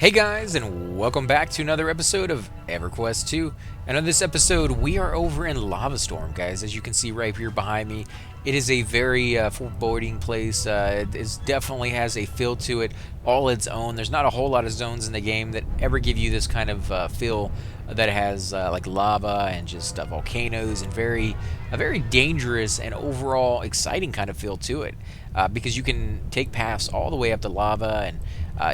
Hey guys, and welcome back to another episode of EverQuest 2. And on this episode, we are over in Lavastorm, guys. As you can see right here behind me, it is a very foreboding place. It definitely has a feel to it, all its own. There's not a whole lot of zones in the game that ever give you this kind of feel that has like lava and just volcanoes and a very dangerous and overall exciting kind of feel to it. Because you can take paths all the way up to lava and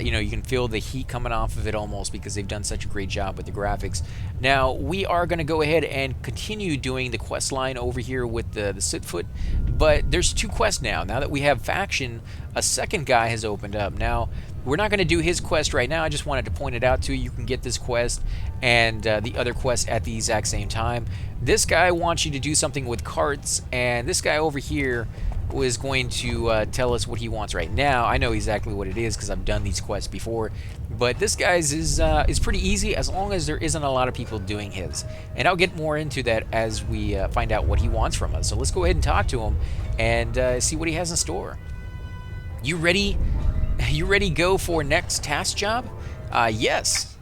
you can feel the heat coming off of it almost because they've done such a great job with the graphics. Now, we are going to go ahead and continue doing the quest line over here with the Sootfoot, but there's two quests now. Now that we have Faction, a second guy has opened up. Now, we're not going to do his quest right now. I just wanted to point it out to you. You can get this quest and the other quest at the exact same time. This guy wants you to do something with carts, and this guy over here was going to tell us what he wants right now. I know exactly what it is because I've done these quests before, but this guy's is pretty easy as long as there isn't a lot of people doing his. And I'll get more into that as we find out what he wants from us. So let's go ahead and talk to him and see what he has in store. You ready? You ready to go for next task job? Yes.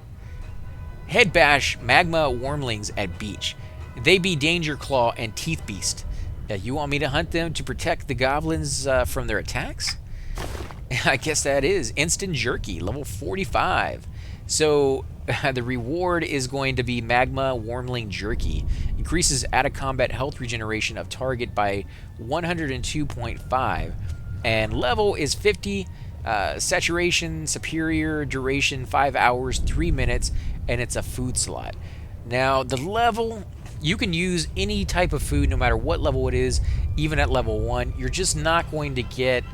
Head bash magma wormlings at beach. They be Danger Claw and Teeth Beast. You want me to hunt them to protect the goblins from their attacks? I guess that is instant jerky, level 45. So the reward is going to be magma wormling jerky. Increases out of combat health regeneration of target by 102.5, and level is 50. Saturation superior, duration 5 hours 3 minutes, and it's a food slot. Now the level, you can use any type of food no matter what level it is, even at level 1. You're just not going to get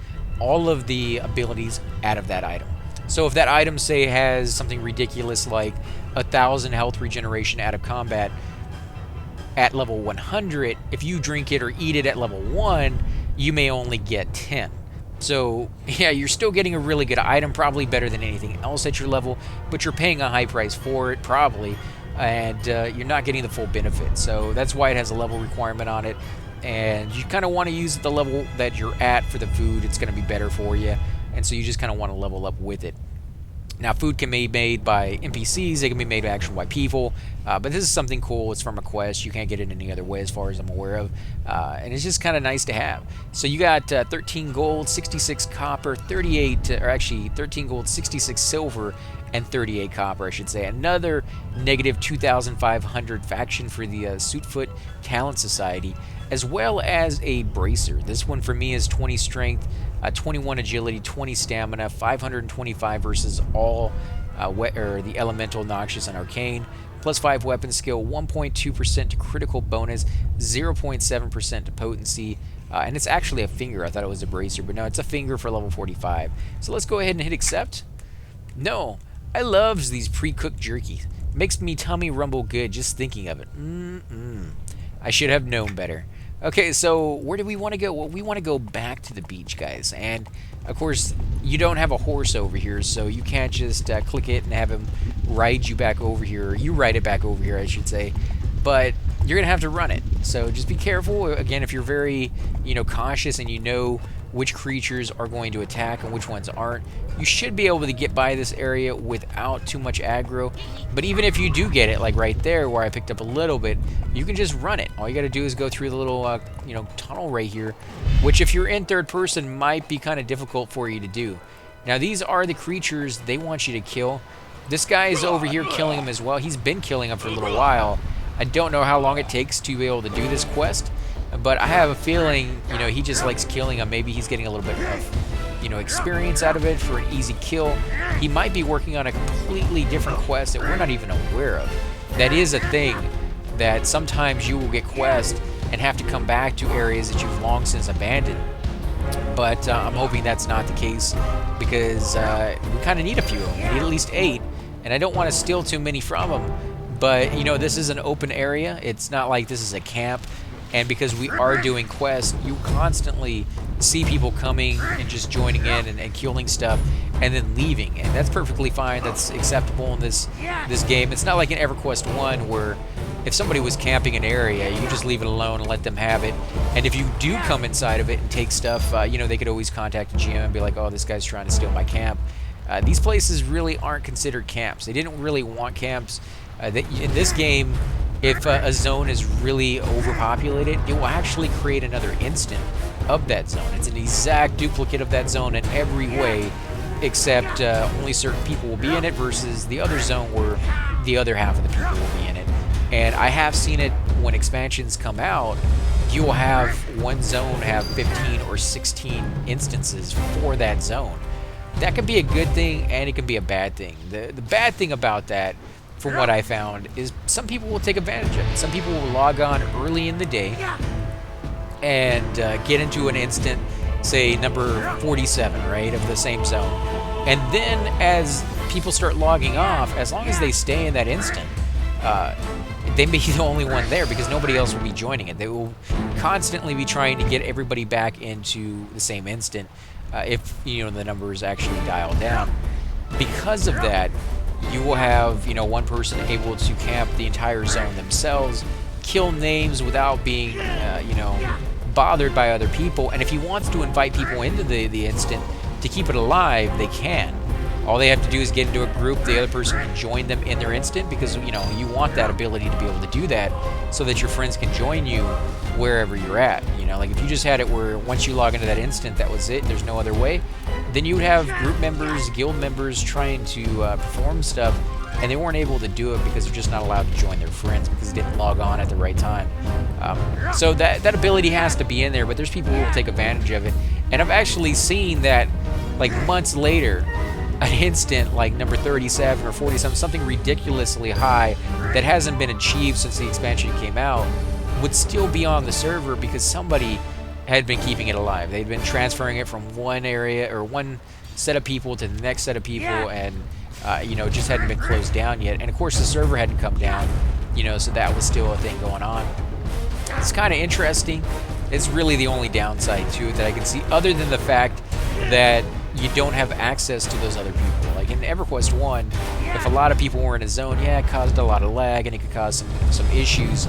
all of the abilities out of that item. So if that item, say, has something ridiculous like 1,000 health regeneration out of combat at level 100, if you drink it or eat it at level 1, you may only get 10. So yeah, you're still getting a really good item, probably better than anything else at your level, but you're paying a high price for it, probably. And you're not getting the full benefit. So that's why it has a level requirement on it, and you kind of want to use the level that you're at for the food. It's going to be better for you, and so you just kind of want to level up with it. Now, food can be made by NPCs, it can be made actually by people, but this is something cool. It's from a quest. You can't get it any other way as far as I'm aware of, and it's just kind of nice to have. So you got 13 gold, 66 copper, 13 gold, 66 silver, and 38 copper, I should say. Another negative 2,500 faction for the Sootfoot Talent Society, as well as a bracer. This one for me is 20 strength, 21 agility, 20 stamina, 525 versus all the elemental, noxious, and arcane, plus 5 weapon skill, 1.2% to critical bonus, 0.7% to potency, and it's actually a finger. I thought it was a bracer, but no, it's a finger for level 45. So let's go ahead and hit accept. No, I loves these pre-cooked jerky. Makes me tummy rumble good just thinking of it. I should have known better. Okay, so where do we want to go? Well, we want to go back to the beach, guys. And, of course, you don't have a horse over here, so you can't just click it and have him ride you back over here. You ride it back over here, I should say. But you're going to have to run it. So just be careful. Again, if you're very, cautious and you know which creatures are going to attack and which ones aren't, you should be able to get by this area without too much aggro. But even if you do get it, like right there where I picked up a little bit, you can just run it. All you got to do is go through the little tunnel right here, which if you're in third person might be kind of difficult for you to do. Now these are the creatures they want you to kill. This guy is over here killing them as well. He's been killing them for a little while. I don't know how long it takes to be able to do this quest, but I have a feeling, he just likes killing them. Maybe he's getting a little bit of, experience out of it for an easy kill. He might be working on a completely different quest that we're not even aware of. That is a thing, that sometimes you will get quests and have to come back to areas that you've long since abandoned. But I'm hoping that's not the case, because we kind of need a few of them. We need at least 8, and I don't want to steal too many from them. But, this is an open area. It's not like this is a camp. And because we are doing quests, you constantly see people coming and just joining in and killing stuff and then leaving. And that's perfectly fine. That's acceptable in this game. It's not like in EverQuest 1 where if somebody was camping an area, you just leave it alone and let them have it. And if you do come inside of it and take stuff, they could always contact the GM and be like, oh, this guy's trying to steal my camp. These places really aren't considered camps. They didn't really want camps. In this game, if a zone is really overpopulated, it will actually create another instant of that zone. It's an exact duplicate of that zone in every way, except only certain people will be in it versus the other zone where the other half of the people will be in it. And I have seen it when expansions come out, you will have one zone have 15 or 16 instances for that zone. That can be a good thing and it can be a bad thing. The bad thing about that, from what I found, is some people will take advantage of it. Some people will log on early in the day and get into an instant, say number 47, right, of the same zone. And then as people start logging off, as long as they stay in that instant, they may be the only one there because nobody else will be joining it. They will constantly be trying to get everybody back into the same instant if the numbers actually dial down. Because of that, you will have one person able to camp the entire zone themselves, kill names without being bothered by other people. And if he wants to invite people into the instant to keep it alive, they can. All they have to do is get into a group, the other person can join them in their instant, because you want that ability to be able to do that so that your friends can join you wherever you're at. Like if you just had it where once you log into that instant, that was it, there's no other way, then you would have group members, guild members trying to perform stuff, and they weren't able to do it because they're just not allowed to join their friends because they didn't log on at the right time. So that ability has to be in there, but there's people who will take advantage of it. And I've actually seen that like months later, an instant like number 37 or 47, something ridiculously high that hasn't been achieved since the expansion came out, would still be on the server because somebody had been keeping it alive. They'd been transferring it from one area or one set of people to the next set of people, and it just hadn't been closed down yet. And of course the server hadn't come down, so that was still a thing going on. It's kind of interesting. It's really the only downside to it that I can see, other than the fact that you don't have access to those other people. Like in EverQuest 1, if a lot of people were in a zone, it caused a lot of lag and it could cause some issues,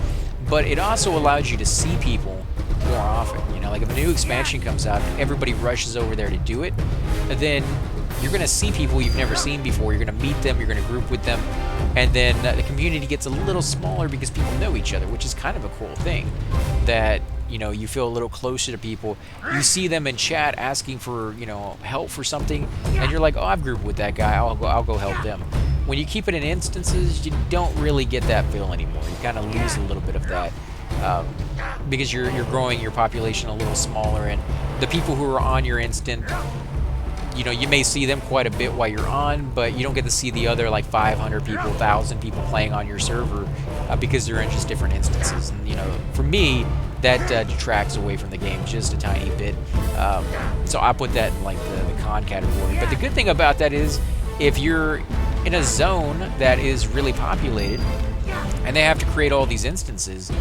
but it also allows you to see people more often. Like if a new expansion comes out and everybody rushes over there to do it, then you're going to see people you've never seen before. You're going to meet them, you're going to group with them, and then the community gets a little smaller because people know each other, which is kind of a cool thing. That you feel a little closer to people. You see them in chat asking for help for something, and you're like, oh, I've grouped with that guy, I'll go help them. When you keep it in instances, you don't really get that feel anymore. You kind of lose a little bit of that because you're growing your population a little smaller, and the people who are on your instant, you may see them quite a bit while you're on, but you don't get to see the other like 500 people, 1,000 people playing on your server because they're in just different instances. And for me, that detracts away from the game just a tiny bit. So I put that in like the con category. But the good thing about that is, if you're in a zone that is really populated and they have to create all these instances,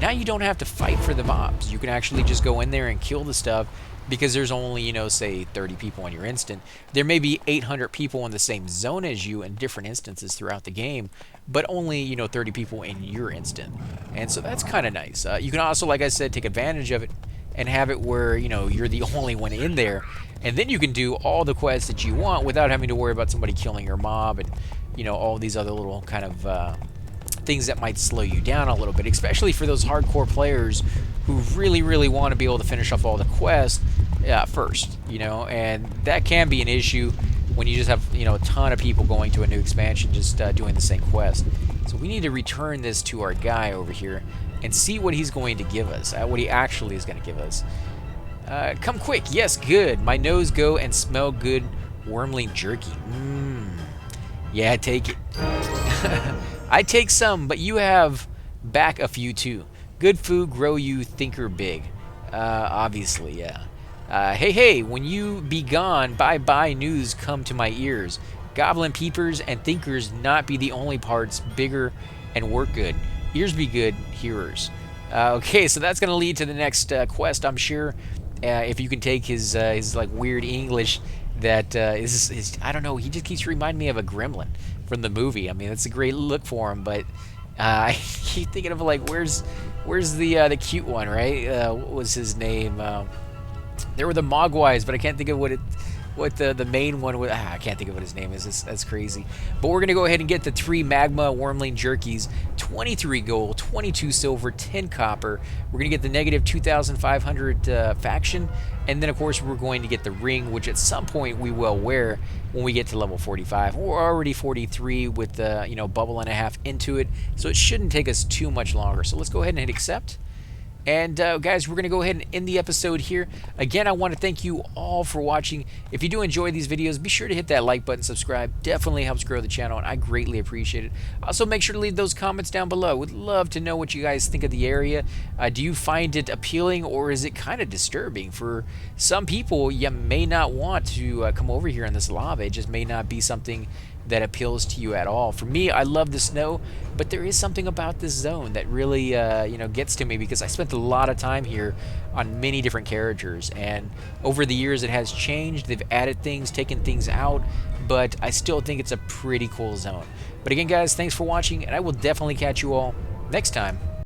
now you don't have to fight for the mobs. You can actually just go in there and kill the stuff, because there's only, say 30 people in your instant. There may be 800 people in the same zone as you in different instances throughout the game, but only 30 people in your instant. And so that's kind of nice. You can also, like I said, take advantage of it and have it where you're the only one in there, and then you can do all the quests that you want without having to worry about somebody killing your mob and all these other little kind of things that might slow you down a little bit, especially for those hardcore players who really want to be able to finish off all the quests first, and that can be an issue when you just have a ton of people going to a new expansion just doing the same quest. So we need to return this to our guy over here and see what he's going to give us, what he actually is going to give us. Come quick, yes, good. My nose go and smell good wormling jerky. Yeah, take it. I take some, but you have back a few too. Good food grow you thinker big. Obviously, yeah. Hey, when you be gone, bye-bye news come to my ears. Goblin peepers and thinkers not be the only parts bigger and work good. Ears be good, hearers. Okay, so that's going to lead to the next quest, I'm sure. If you can take his like weird English that is I don't know, he just keeps reminding me of a gremlin from the movie. I mean, it's a great look for him, but I keep thinking of like, where's the cute one, right? What was his name? There were the Mogwais, but I can't think of what what the main one was. I can't think of what his name is. That's crazy. But we're gonna go ahead and get the 3 magma wormling jerkies, 23 gold, 22 silver, 10 copper. We're gonna get the negative 2,500 faction, and then of course we're going to get the ring, which at some point we will wear when we get to level 45. We're already 43 with the bubble and a half into it, so it shouldn't take us too much longer. So let's go ahead and hit accept. And guys, we're going to go ahead and end the episode here. Again, I want to thank you all for watching. If you do enjoy these videos, be sure to hit that like button, subscribe. Definitely helps grow the channel, and I greatly appreciate it. Also, make sure to leave those comments down below. Would love to know what you guys think of the area. Do you find it appealing, or is it kind of disturbing? For some people, you may not want to come over here in this lava. It just may not be something that appeals to you at all. For me, I love the snow, but there is something about this zone that really gets to me, because I spent a lot of time here on many different characters, and over the years it has changed. They've added things, taken things out, but I still think it's a pretty cool zone. But again, guys, thanks for watching, and I will definitely catch you all next time